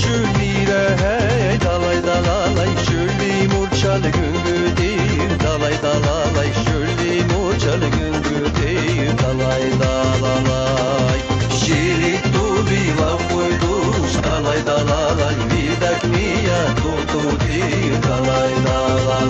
şülire hey dalay dalalay şülli murçalı güngüdür dalay dalalay şülli murçalı güngüdür dalay dalalay şirik dubi lav koyduş dalay dalalay bir dakmiya tutudir dalay dalalay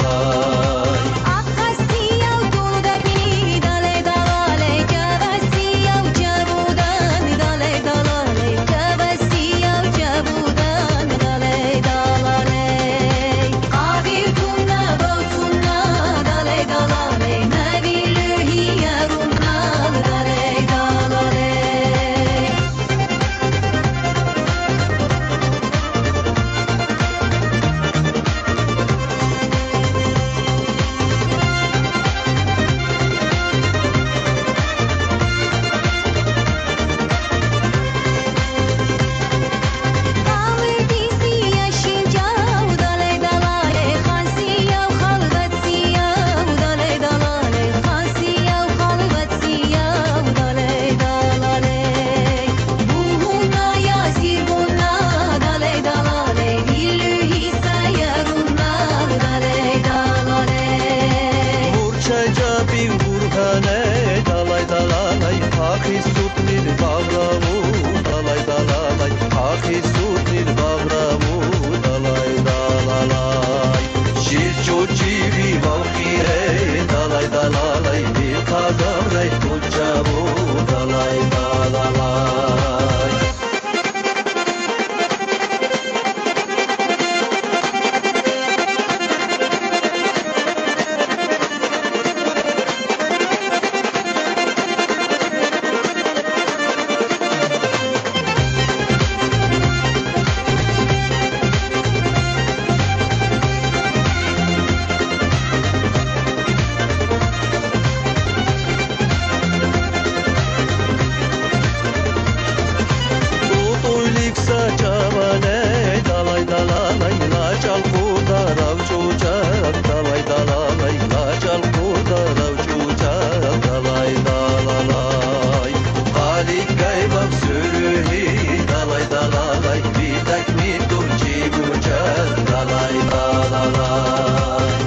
bir burhane dalay dalalay haki sutnil bağramu dalay dalalay haki sutnil bağramu dalay dalalay şir çoçiri valkire dalay dalalay bir kadamray tucamu dalay dalalay dalay dalalay lacal kudarav çucak dalay dalalay lacal kudarav çucak dalay dalalay halik gaybab sürühi dalay dalalay bir takmi turci bucak dalay dalalay